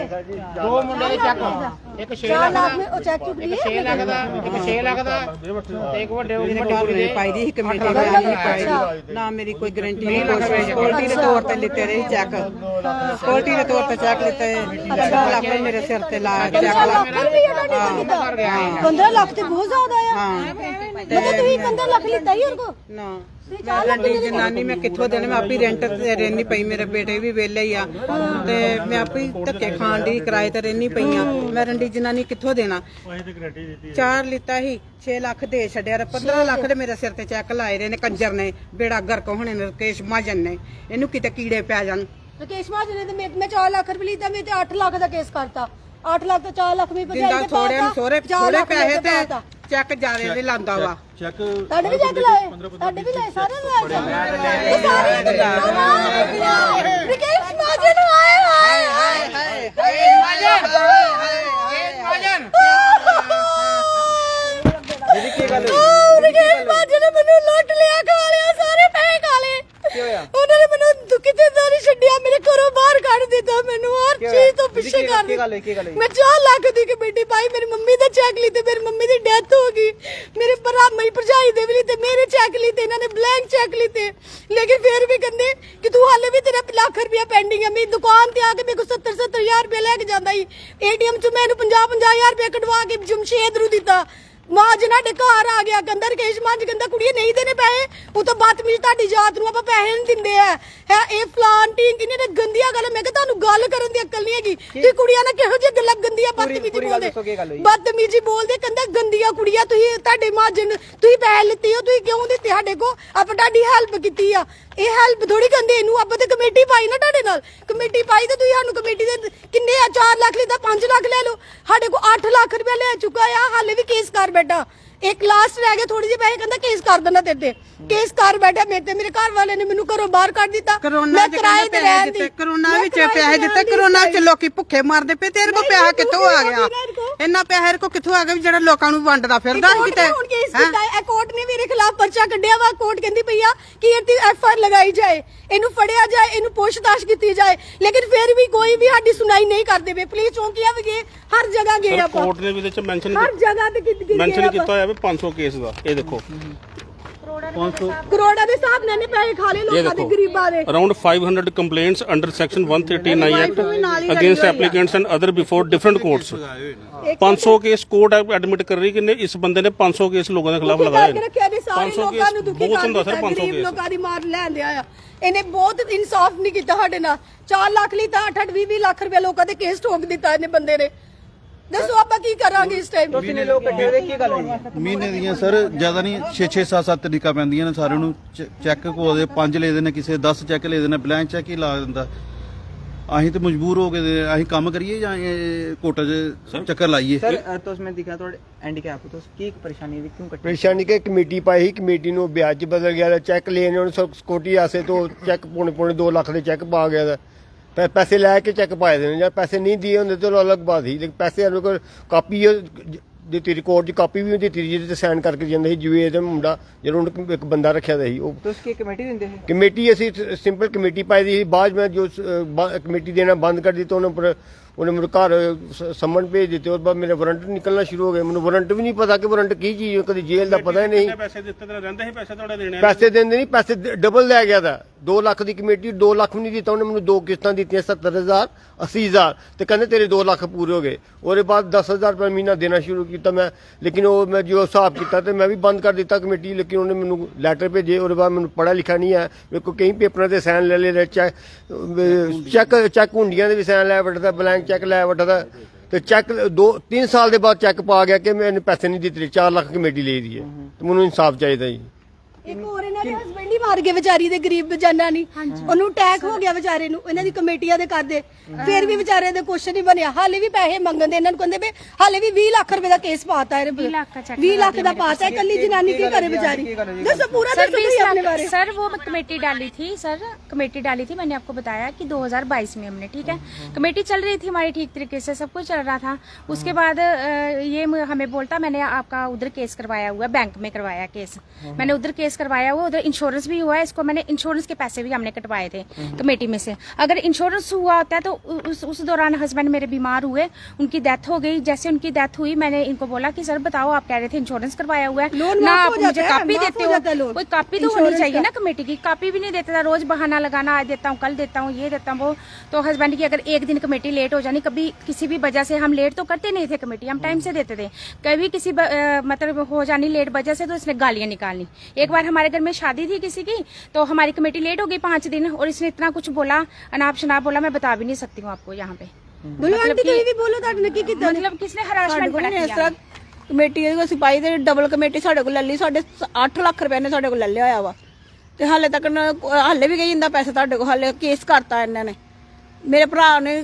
दो मुंडे दे चेक एक 6 लाख दा चेक एक 6 लाख दा एक वड्डे कुड़ी दे पाई दी कमेटी वाली पाई दी ना मेरी कोई गारंटी नहीं सिक्योरिटी के तौर पे लेते रहे चेक सिक्योरिटी के तौर पे चेक लेते 15 लाख मेरे सिर ते ला चेक 15 लाख ते बहुत ज्यादा है मतलब तुम 15 लाख लेता ही और को ना जनानी मैं कितों देने मैं आप ही रेंट ते रहनी पई मेरे बेटे भी वेले ही आ ते मैं आप ही धक्के खान दी किराए ते रहनी पई आ मैं रंडी जनानी कितों देना 4 लिता ही 6 लाख दे छड्या 15 लाख दे मेरे सिर ते चेक लाए रहे ने कंजर ने बेड़ा गर्क होने ने राकेश महाजन ने इनू किते कीड़े पै जान राकेश महाजन ने ते मैं 4 लाख रुपए लीता मैं ते 8 लाख दा केस करता 8 लाख तो 4 लाख भी जिंदा थोड़े थोड़े पैसे ते चेक ज्यादा दे लांदा वा चेक ताडे भी चेक लाए ताडे भी लाए सारे लाए सारे राकेश महाजन आए हाय महाजन दीदी की गल राकेश महाजन ने मैनू लुट लिया खा लिया सारे पैसे खा ले की होया उन्होंने मैनू किते दारी छड्डिया मेरे घरों बाहर कढ दिता मैनू हर चीज तो पीछे कर दी मैं 4 लाख दी कमेटी पाई मेरी मम्मी दा चेक लीते मेरी मम्मी दी डेथ हो गई मेरे भरा मेरी भरजाई दे भी लीते मेरे चेक लीते इन्होंने ब्लैंक चेक लीते लेकिन फिर भी कहंदे कि तू हाले भी तेरा लाख रुपया पेंडिंग है मेरी दुकान ते आके मेरे को 70-70 रुपया लेके जांदा ही एटीएम च मैनू 50-50 रुपया कढवा के जमशेद नू दिता महाजन साडे घर आ गया कहंदा राकेश महाजन कहंदा कुड़िए नहीं देने पैसे वो तो बदतमीज तुहाडी जात नू आपां पैसे नहीं दिंदे है ए फलान टीन किन्ने ने गंदियां गल्लां मैं कहा तुहानू गल करन दी अक्ल नहीं हैगी कि कुड़ियां ने किहो जी गल्लां गंदियां बदतमीजी बोलदे कहंदा गंदियां कुड़ियां तुही तुहाडे महाजन तुही पैसे लित्ते हो तुही क्यों दित्ते साडे को आपां तुहाडी हेल्प कीती आ ਇਹ ਹੈਲਪ ਥੋੜੀ ਕਹਿੰਦੇ ਇਹਨੂੰ ਆਪਾਂ ਤੇ ਕਮੇਟੀ ਪਾਈ ਨਾ ਤੁਹਾਡੇ ਨਾਲ ਕਮੇਟੀ ਪਾਈ ਤੇ ਤੁਸੀਂ ਸਾਨੂੰ ਕਮੇਟੀ ਦੇ ਕਿੰਨੇ ਆ 4 ਲੱਖ ਲਈ ਤਾਂ 5 ਲੱਖ ਲੈ ਲਓ ਸਾਡੇ ਕੋ 8 ਲੱਖ ਰੁਪਏ ਲੈ ਚੁੱਕਾ ਆ ਹਾਲੇ ਵੀ ਕੇਸ ਕਰ ਬੈਠਾ एक लास्ट रह गया थोड़ी जी पैसे कहंदा केस कर देना तेरे केस कर बैठा मेरे घर वाले ने मेनू घरों बाहर कर दिता मैं किराए ते रहन दी कोरोना विच पैसे दित्ते कोरोना च लोकी भुखे मरदे पे तेरे को पैसा कित्थों आ गया इन्ना पैसा को कित्थों आ गया जेड़ा लोकां नू वंडदा फिरदा किते है कोर्ट ने मेरे खिलाफ पर्चा कढिया वा कोर्ट कहंदी पई आ कि इहदी एफआईआर लगाई जाए इनू फड़िया जाए इनू पूछताछ कीती जाए लेकिन फिर भी कोई भी साडी सुनाई नहीं करदे पे पुलिस चौंकियां भी गए हर जगह गए आप कोर्ट ने भी विच मेंशन हर जगह ते मेंशन कीता है 500 केस ਦਾ ਇਹ ਦੇਖੋ ਕਰੋੜਾਂ ਦੇ ਹਿਸਾਬ ਨਾਲ ਨੇ ਪੈਸੇ ਖਾ ਲਏ ਲੋਕਾਂ ਦੇ ਗਰੀਬਾਂ ਦੇ around 500 complaints under section 139 act against applicants and other before different courts 500 case court admit कर रही कि इस बंदे ने 500 केस लोगों के खिलाफ लगाए 500 लोਕਾਂ ਨੂੰ ਦੁਖੀ ਕਰ ਗਰੀਬ ਲੋਕਾਂ ਦੀ ਮਾਰ ਲੈਂਦੇ ਆ ਇਹਨੇ ਬਹੁਤ ਇਨਸਾਫ ਨਹੀਂ ਕੀਤਾ ਸਾਡੇ ਨਾਲ 4 ਲੱਖ ਲਈ ਤਾਂ 8-8 20 ਲੱਖ ਰੁਪਏ ਲੋਕਾਂ ਦੇ ਕੇਸ ਠੋਕ ਦਿੱਤਾ ਇਹਨੇ ਬੰਦੇ ਨੇ ਦੱਸੋ ਆਪਾਂ ਕੀ ਕਰਾਂਗੇ ਇਸ ਟਾਈਮ ਕਿੰਨੇ ਲੋਕ ਇਕੱਠੇ ਹੋਏ ਕੀ ਗੱਲ ਹੋਈ ਮਹੀਨੇ ਦੀਆਂ ਸਰ ਜ਼ਿਆਦਾ ਨਹੀਂ 6 7 ਤਰੀਕਾ ਪੈਂਦੀਆਂ ਨੇ ਸਾਰਿਆਂ ਨੂੰ ਚੈੱਕ ਕੋਦੇ 5 ਲੈ ਦੇਣੇ ਕਿਸੇ 10 ਚੈੱਕ ਲੈ ਦੇਣੇ ਬਲੈਂਕ ਚੈੱਕ ਹੀ ਲਾ ਦਿੰਦਾ ਅਸੀਂ ਤੇ ਮਜਬੂਰ ਹੋ ਗਏ ਅਸੀਂ ਕੰਮ ਕਰੀਏ ਜਾਂ ਕੋਟਾ 'ਚ ਚੱਕਰ ਲਾਈਏ ਸਰ तो उसमें दिखा थोड़े हैंडीकैप तो की परेशानी है क्यों कटी परेशानी के कमेटी पाई कमेटी ਨੂੰ ਵਿਆਜ ਬਦਲ ਗਿਆ ਚੈੱਕ ਲੈਣੇ ਉਹਨੂੰ ਸਿਕਿਉਰਿਟੀ ਆਸੇ ਤੋਂ ਚੈੱਕ ਪੌਣੇ 2 ਲੱਖ ਦੇ ਚੈੱਕ ਪਾ ਗਿਆ ਦਾ पैसे लैके चेक पाए देने जब पैसे नहीं दिए होंगे तो अलग बात ही लेकिन पैसे सानू कोई कापी दी रिकॉर्ड कापी भी दी जी साइन करके जाते जवेद मुंडा जो एक बंदा रखा कमेटी असी सिंपल कमेटी पाई दी बाद में जो कमेटी देना बंद कर दी तो उन्हें मेरे घर समन भेज दिते और बाद मेरे वारंट निकलना शुरू हो गए मैंने वारंट भी नहीं पता कि वारंट की चीज कभी जेल का पता ही नहीं पैसे देंगे नहीं पैसे डबल लै गया था 2 लाख की कमेटी 2 लाख भी नहीं दिता उन्हें मैंने 2 किस्तां दी 70,000 80,000 तो कहते तेरे 2 लाख पूरे हो गए और बाद 10,000 रुपया महीना देना शुरू किया मैं लेकिन वो मैं जो हिसाब किया तो मैं भी बंद कर दिता कमेटी लेकिन उन्हें मैंने लैटर भेजे और बाद मैंने पढ़ा लिखा नहीं है मेरे को कई पेपरों से साइन ले ले चैक हुंडियां दे भी साइन लै बैठा ब्लैंक चैक लै बैठा तो चैक 2-3 साल के बाद चैक पा गया कि मैंने पैसे नहीं दिते 4 लाख कमेटी ले दी है तो मैंने इंसाफ चाहिए जी ਇੱਕ ਹੋਰ ਇਹਨਾਂ ਦੇ ਹਸਬੰਡ ਹੀ ਮਾਰ ਗਏ ਵਿਚਾਰੀ ਦੇ ਗਰੀਬ ਜਨਾਨੀ ਉਹਨੂੰ ਅਟੈਕ ਹੋ ਗਿਆ ਵਿਚਾਰੇ ਨੂੰ ਇਹਨਾਂ ਦੀ ਕਮੇਟੀਆਂ ਦੇ ਕਰਦੇ ਫਿਰ ਵੀ ਵਿਚਾਰੇ ਦੇ ਕੁਛ ਨਹੀਂ ਬਣਿਆ ਹਾਲੇ ਵੀ ਪੈਸੇ ਮੰਗਦੇ ਇਹਨਾਂ ਨੂੰ ਕਹਿੰਦੇ ਵੀ ਹਾਲੇ ਵੀ 20 ਲੱਖ ਰੁਪਏ ਦਾ ਕੇਸ ਪਾਤਾ ਇਹਨੇ 20 ਲੱਖ ਦਾ ਪਾਤਾ ਹੈ ਕੱਲੀ ਜਨਾਨੀ ਕੀ ਕਰੇ ਵਿਚਾਰੀ ਦੱਸੋ ਪੂਰਾ ਦੱਸੋ ਆਪਣੇ ਬਾਰੇ सर वो कमेटी डाली थी सर कमेटी डाली थी मैंने आपको बताया कि 2022 में हमने ठीक है कमेटी चल रही थी हमारी ठीक तरीके से सब कुछ चल रहा था उसके बाद ये हमें बोलता मैंने आपका उधर केस करवाया हुआ बैंक में करवाया केस मैंने उधर केस करवाया हुआ, उधर इंश्योरेंस भी हुआ है, इसको मैंने इंश्योरेंस के पैसे भी हमने कटवाए थे कमेटी में से। अगर इंश्योरेंस हुआ होता है तो उस दौरान हस्बैंड मेरे बीमार हुए, उनकी डेथ हो गई। जैसे उनकी डेथ हुई मैंने इनको बोला कि सर बताओ, आप कह रहे थे इंश्योरेंस करवाया हुआ है ना, आप मुझे कापी देते हो, कोई कापी तो होनी चाहिए ना कमेटी की। कापी भी नहीं देते था, रोज बहाना लगाना, आज देता हूँ, कल देता हूँ, ये देता हूँ वो। तो हस्बैंड की अगर एक दिन कमेटी लेट हो जानी, कभी किसी भी वजह से, हम लेट तो करते नहीं थे कमेटी, हम टाइम से देते थे, कभी किसी मतलब हो जानी लेट वजह से तो इसने गालियां निकालनी। एक बार हमारे घर में शादी थी किसी की, तो हमारी कमेटी लेट हो गई 5 दिन, और इसने इतना कुछ बोला, अनाप शनाप बोला, मैं बता भी नहीं सकती हूँ आपको यहाँ पे। मतलब किसने हरासमेंट किया। ਕਮੇਟੀ ਦੇ ਸਿਪਾਹੀ ਦੇ ਡਬਲ ਕਮੇਟੀ ਸਾਡੇ ਕੋਲ ਲੈ ਲਈ, 8.5 ਲੱਖ ਰੁਪਏ ਨੇ ਸਾਡੇ ਕੋਲ ਲੈ ਲਿਆ ਹੋਇਆ ਵਾ, ਤੇ ਹਾਲੇ ਤੱਕ ਹਾਲੇ ਵੀ ਗਈ ਜਾਂਦਾ ਪੈਸੇ ਤੁਹਾਡੇ ਕੋਲ, ਹਾਲੇ ਕੇਸ ਕਰਤਾ ਇਹਨਾਂ ਨੇ। ਮੇਰੇ ਭਰਾ ਨੇ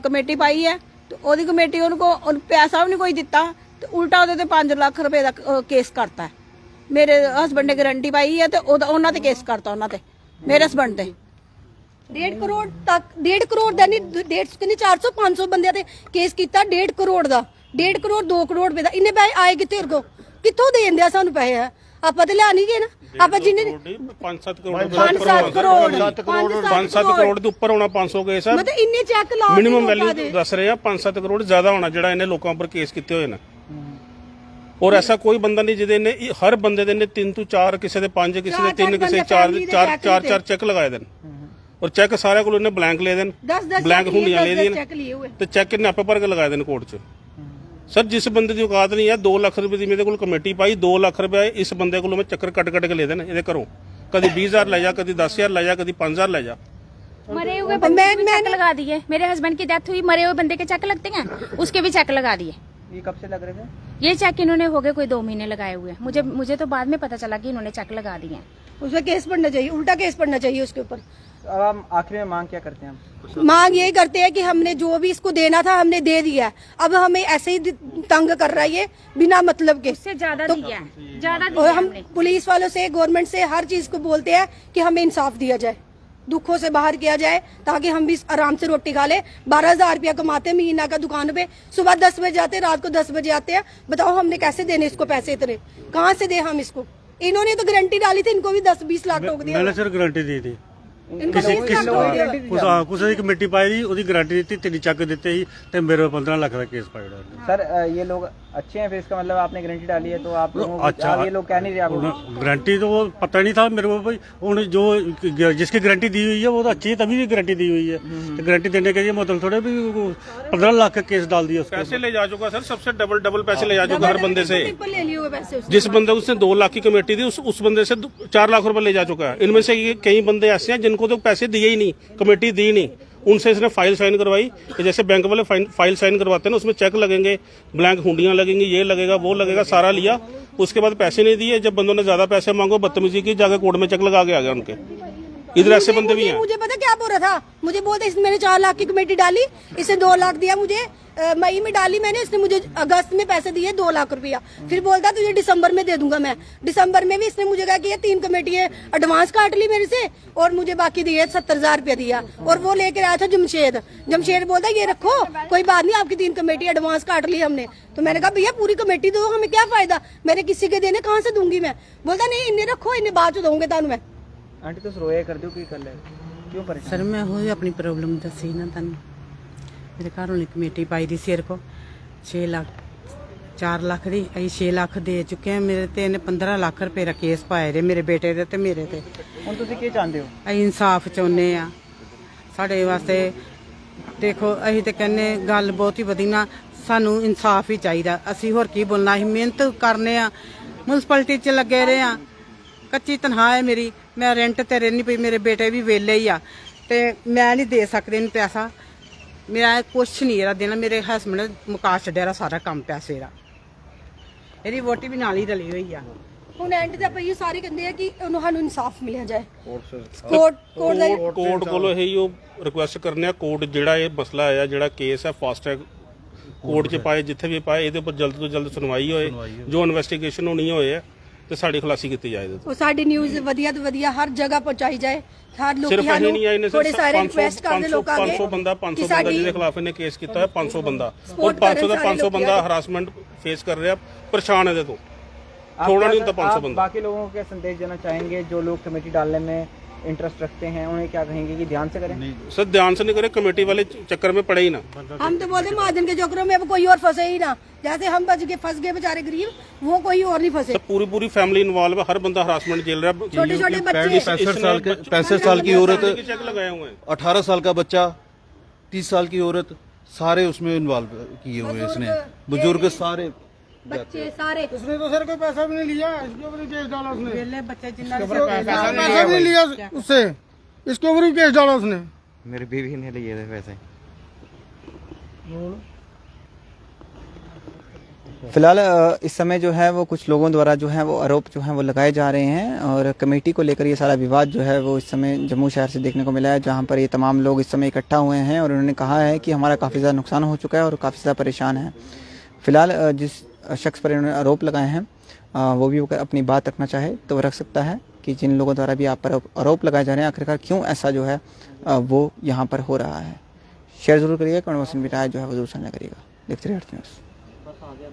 ਕਮੇਟੀ ਪਾਈ ਹੈ ਤੇ ਉਹਦੀ ਕਮੇਟੀ ਉਹਨੂੰ ਪੈਸਾ ਵੀ ਨਹੀਂ ਕੋਈ ਦਿੱਤਾ, ਤੇ ਉਲਟਾ ਉਹਦੇ ਤੇ 5 ਲੱਖ ਰੁਪਏ ਦਾ ਕੇਸ ਕਰਤਾ। ਮੇਰੇ ਹਸਬੰਡ ਨੇ ਗਾਰੰਟੀ ਪਾਈ ਹੈ ਤੇ ਉਹਨਾਂ ਤੇ ਕੇਸ ਕਰਤਾ, ਉਹਨਾਂ ਤੇ ਮੇਰੇ ਹਸਬੰਡ ਤੇ 1.5 ਕਰੋੜ ਤੱਕ, 1.5 ਕਰੋੜ ਦਾ ਨਹੀਂ, 150 400 500 ਬੰਦਿਆਂ ਤੇ ਕੇਸ ਕੀਤਾ, 1.5 ਕਰੋੜ ਦਾ, 1.5 ਕਰੋੜ 2 ਕਰੋੜ ਰੁਪਏ ਦਾ। ਇੰਨੇ ਪੈਸੇ ਆਏ ਕਿੱਥੇ ਰਕੋ, ਕਿੱਥੋਂ ਦੇ ਦਿੰਦੇ ਆ ਸਾਨੂੰ ਪੈਸੇ? ਆਪਾਂ ਤੇ ਲਿਆ ਨਹੀਂ ਗਏ ਨਾ, ਆਪਾਂ ਜਿੰਨੇ 5-7 ਕਰੋੜ 5-7 ਕਰੋੜ 5-7 ਕਰੋੜ ਦੇ ਉੱਪਰ ਹੋਣਾ 500 ਕੇਸ ਹੈ, ਮਤਲਬ ਇੰਨੇ ਚੈੱਕ ਲਾ ਮਿਨੀਮਮ ਵੈਲਿਊ ਦੱਸ ਰਹੇ ਆ 5-7 ਕਰੋੜ ਜ਼ਿਆਦਾ ਹੋਣਾ ਜਿਹੜਾ ਇਹਨੇ ਲੋਕਾਂ ਉੱਪਰ ਕੇਸ ਕੀਤੇ ਹੋਏ ਨੇ। ਔਰ ਐਸਾ ਕੋਈ ਬੰਦਾ ਨਹੀਂ ਜਿਹਦੇ ਨੇ, ਹਰ ਬੰਦੇ ਦੇ ਨੇ 3 ਤੋਂ 4, ਕਿਸੇ ਦੇ 5, ਕਿਸੇ ਦੇ 3, ਕਿਸੇ 4 ਚੈੱਕ ਲਗਾਏ ਦੇਣ, ਔਰ ਚੈੱਕ ਸਾਰਿਆਂ ਕੋਲ ਇਹਨੇ ਬਲੈਂਕ ਲੈ ਦੇਣ, ਬਲੈਂਕ ਹੁੰਡੀਆਂ ਲੈ ਦੇਣ, ਤੇ ਚੈੱਕ ਇਹਨੇ ਆਪੇ ਭਰ ਕੇ ਲਗਾਏ ਦੇਣ ਕੋਰਟ 'ਚ। ਸਰ ਜਿਸ ਬੰਦੇ ਦੀ ਔਕਾਤ ਨਹੀਂ ਹੈ, 2 ਲੱਖ ਰੁਪਏ ਦੀ ਮੇਰੇ ਕੋਲ ਕਮੇਟੀ ਪਾਈ, 2 ਲੱਖ ਰੁਪਏ ਇਸ ਬੰਦੇ ਕੋਲੋਂ ਮੈਂ ਚੱਕਰ ਕੱਟ ਕੇ ਲੈ ਦੇਣ ਇਹਦੇ ਘਰੋਂ, ਕਦੀ 20,000 ਲੈ ਜਾ, ਕਦੀ 10,000 ਲੈ ਜਾ, ਕਦੀ 5,000 ਲੈ जा। मरे हुए बंदे के भी चेक लगा दिए, मेरे हस्बैंड की डेथ हुई, मरे हुए बंदे के चेक लगते हैं, उसके भी चेक लगा दिए। ये कब से लग रहे थे? ये चेक इन्होंने हो गए कोई 2 महीने लगाए हुए। मुझे तो बाद में पता चला कि इन्होंने चेक लगा दिए। उसमें केस पढ़ना चाहिए, उल्टा केस पढ़ना चाहिए उसके ऊपर। अब हम आखिर में मांग क्या करते हैं? हम मांग यही करते हैं कि हमने जो भी इसको देना था हमने दे दिया, अब हमें ऐसे ही तंग कर रहा है ये बिना मतलब के। उससे ज्यादा दिया है, ज्यादा और दिया हम हमने। पुलिस वालों से, गवर्नमेंट से हर चीज को बोलते हैं कि हमें इंसाफ दिया जाए, दुखों से बाहर किया जाए, ताकि हम भी आराम से रोटी खा ले। 12,000 रुपया कमाते हैं महीना का दुकान पे, सुबह 10 बजे आते हैं, रात को 10 बजे आते हैं। बताओ हमने कैसे देने इसको पैसे इतने, कहाँ से दे हम इसको? इन्होंने तो गारंटी डाली थी, इनको भी 10-20 लाख ठोक दिया। मैंने सर गारंटी दी थी, इनको 20 लाख ठोक दिया। ਕਿਸੇ ਦੀ ਕਮੇਟੀ ਪਾਈ ਦੀ, ਉਹਦੀ ਗਾਰੰਟੀ ਦਿੱਤੀ, 3 ਚੱਕ ਦਿੱਤੇ ਸੀ ਤੇ ਮੇਰੇ 15 ਲੱਖ ਦਾ ਕੇਸ ਪਾਇਆ। सर ये लोग अच्छे हैं, फिर इसका मतलब आपने गारंटी डाली है तो आप लोगों को अच्छा, अब ये लोग कह नहीं रहे आपको? गारंटी तो वो पता नहीं था मेरे को भाई, उन्होंने जो जिसकी गारंटी दी हुई है वो तो अच्छी है, तभी गारंटी दी हुई है। तो गारंटी देने के लिए मतलब थोड़े भी 15 लाख का केस डाल दिया उसको। पैसे ले जा चुका सर, सबसे डबल पैसे ले जा चुका हर बंदे से। ले लिए हुए पैसे उसने। जिस बंदे को उसने 2 लाख की कमेटी दी, उस बंदे से 4 लाख रुपए ले जा चुका है। इनमें से कई बंदे ऐसे हैं जिनको तो पैसे दिए ही नहीं, कमेटी दी नहीं, उनसे इसने फाइल साइन करवाई। कि जैसे बैंक वाले फाइल साइन करवाते हैं ना, उसमें चेक लगेंगे, ब्लैंक हुंडियां लगेंगी, ये लगेगा वो लगेगा, सारा लिया। उसके बाद पैसे नहीं दिए, जब बंदों ने ज्यादा पैसे मांगो, बदतमीजी की, जाके कोर्ट में चेक लगा के आ गया उनके। इधर ऐसे बंदे भी हैं। मुझे पता क्या बोल रहा था, मुझे बोलते मैंने 4 लाख की कमेटी डाली, इसे 2 लाख दिया मुझे, मई में डाली मैंने, इसने मुझे अगस्त में पैसे दिए 2 लाख रुपया। फिर बोलता तुझे दिसंबर में दे दूंगा मैं। दिसंबर में भी इसने मुझे कहा कि ये 3 कमेटी है, एडवांस काट ली मेरे से, और मुझे बाकी दिए 70,000 रुपया दिया। और वो लेकर आया था जमशेद बोलता ये रखो, कोई बात नहीं, आपकी 3 कमेटी एडवांस काट ली हमने। तो मैंने कहा भैया पूरी कमेटी दो, हमें क्या फायदा, मेरे किसी के देने कहाँ से दूंगी मैं? बोलता नहीं इन्हें रखो, इन्हें बाद में दूंगे तानू मैं। आंटी तो रोया कर दो, कर ले, क्यों परेशान? ਸਰ ਮੈਂ ਹੋਈ ਆਪਣੀ ਪ੍ਰੋਬਲਮ ਦੱਸੀ ਨਾ ਤੁਹਾਨੂੰ। ਮੇਰੇ ਘਰ ਵਾਲੀ ਕਮੇਟੀ ਪਾਈ ਦੀ ਸਿਰ ਕੋ 6 ਲੱਖ 4 ਲੱਖ ਦੀ, ਅਸੀਂ 6 ਲੱਖ ਦੇ ਚੁੱਕੇ ਹਾਂ। ਮੇਰੇ ਤੇ ਇਹਨੇ 15 ਲੱਖ ਰੁਪਏ ਦਾ ਕੇਸ ਪਾਇਆ ਰੇ ਮੇਰੇ ਬੇਟੇ ਦੇ ਤੇ ਮੇਰੇ ਤੇ। ਹੁਣ ਤੁਸੀਂ ਕੀ ਚਾਹੁੰਦੇ ਹੋ? ਅਸੀਂ ਇਨਸਾਫ ਚਾਹੁੰਦੇ ਆ ਸਾਡੇ ਵਾਸਤੇ। ਦੇਖੋ ਅਸੀਂ ਤੇ ਕਹਿੰਨੇ ਗੱਲ ਬਹੁਤ ਹੀ ਵਧੀਆ, ਸਾਨੂੰ ਇਨਸਾਫ ਹੀ ਚਾਹੀਦਾ। ਅਸੀਂ ਹੋਰ ਕੀ ਬੋਲਣਾ, ਅਸੀਂ ਮਿਹਨਤ ਕਰਨੇ ਆ, ਮਿਊਨਿਸਪੈਲਿਟੀ 'ਚ ਲੱਗੇ ਰਹੇ ਆ, ਕੱਚੀ ਤਨਖਾਹ ਹੈ ਮੇਰੀ, ਮੈਂ ਰੈਂਟ ਤੇ ਰਹਿਣੀ ਪਈ, ਮੇਰੇ ਬੇਟੇ ਵੀ ਵੇਲੇ ਹੀ ਆ, ਤੇ ਮੈਂ ਨਹੀਂ ਦੇ ਸਕਦੀ ਇਹਨੂੰ ਪੈਸਾ। ਮੇਰਾ ਕੁਛ ਨਹੀਂ ਇਹਦਾ ਦੇਣਾ, ਮੇਰੇ ਹਸਬੰਡ ਨੇ ਮੁਕਾ ਛੱਡਿਆ ਸਾਰਾ ਕੰਮ ਪੈਸੇ ਦਾ। ਇਹਦੀ ਵੋਟੀ ਵੀ ਨਾਲ ਹੀ ਰਲੀ ਹੋਈ ਆ। ਹੁਣ ਐਂਡ ਤੇ ਆਪਾਂ ਇਹ ਸਾਰੇ ਕਹਿੰਦੇ ਆ ਕਿ ਉਹਨੂੰ ਸਾਨੂੰ ਇਨਸਾਫ ਮਿਲਿਆ ਜਾਏ। ਕੋਰਟ ਕੋਲੋਂ ਇਹੀ ਉਹ ਰਿਕੁਐਸਟ ਕਰਨੇ ਆ, ਕੋਰਟ ਜਿਹੜਾ ਇਹ ਮਸਲਾ ਆਇਆ, ਜਿਹੜਾ ਕੇਸ ਹੈ, ਫਾਸਟ ਟਰੈਕ ਕੋਰਟ 'ਚ ਪਾਏ, ਜਿੱਥੇ ਵੀ ਪਾਏ, ਇਹਦੇ ਉੱਪਰ ਜਲਦ ਤੋਂ ਜਲਦ ਸੁਣਵਾਈ ਹੋਏ, ਜੋ ਇਨਵੈਸਟੀਗੇਸ਼ਨ ਹੋਣੀ ਹੋਏ ਹੈ ਤੇ ਸਾਡੀ ਖੁਲਾਸੀ ਕੀਤੀ ਜਾਏ। ਉਹ ਸਾਡੀ ਨਿਊਜ਼ ਵਧੀਆ ਤੋਂ ਵਧੀਆ ਹਰ ਜਗ੍ਹਾ ਪਹੁੰਚਾਈ ਜਾਏ। ਹਰ ਲੋਕੀ ਸਿਰਫ ਅਸੀਂ ਨਹੀਂ ਆਏ ਨੇ, ਥੋੜੇ ਸਾਰੇ ਰਿਕੁਐਸਟ ਕਰਦੇ ਲੋਕਾਂ ਅੱਗੇ 500 ਬੰਦਾ ਜਿਹਦੇ ਖਿਲਾਫ ਇਹਨੇ ਕੇਸ ਕੀਤਾ ਹੈ, 500 ਬੰਦਾ, ਔਰ 500 ਦਾ 500 ਬੰਦਾ ਹਰਾਸਮੈਂਟ ਫੇਸ ਕਰ ਰਿਹਾ, ਪਰੇਸ਼ਾਨ ਇਹਦੇ ਤੋਂ। आप थोड़ा क्या नहीं होता सर- 500 आप बंदा। बाकी लोगों को क्या संदेश देना चाहेंगे जो लोग कमेटी डालने में इंटरेस्ट रखते हैं, उन्हें क्या कहेंगे कि ध्यान से करें? सर ध्यान से नहीं करे, कमेटी वाले चक्कर में पड़े ही ना। हम तो बोलते महाजन के चक्करों में अब कोई और फंसे ही ना, जैसे हम फंस गए बेचारे गरीब, वो कोई और नहीं फंसे। सर पूरी फैमिली इन्वॉल्व है, हर बंदा हरासमेंट झेल रहा है। छोटे छोटे बच्चे 65 साल की औरत, चेक लगाए हुए हैं। 18 साल का बच्चा, 30 साल की औरत, सारे उसमें इन्वॉल्व किए हुए हैं इसने, बुजुर्ग सारे। बच्चे सारे उसने तो सर कोई पैसा भी नहीं लिया, इसके ऊपर ही केस डाला उसने। वेले बच्चे जिन्ना पैसा भी नहीं लिया उससे, इसके ऊपर ही केस डाला उसने। मेरी बीवी ने लिए थे पैसे। फिलहाल इस समय जो है वो कुछ लोगों द्वारा जो है वो आरोप जो है वो लगाए जा रहे हैं और कमेटी को लेकर ये सारा विवाद जो है वो इस समय जम्मू शहर से देखने को मिला है, जहां पर ये तमाम लोग इस समय इकट्ठा हुए हैं और उन्होंने कहा है कि हमारा काफ़ी ज़्यादा नुकसान हो चुका है और काफ़ी ज़्यादा परेशान है। फिलहाल जिस शख्स पर इन्होंने आरोप लगाए हैं वो भी अपनी बात रखना चाहे तो रख सकता है कि जिन लोगों द्वारा भी आप पर आरोप लगाए जा रहे हैं आखिरकार क्यों ऐसा जो है वो यहाँ पर हो रहा है। शेयर जरूर करिएगा, कमेंट बॉक्स में राय जो है वो जरूर साझा करिएगा। देखते रहिए अर्थ न्यूज़।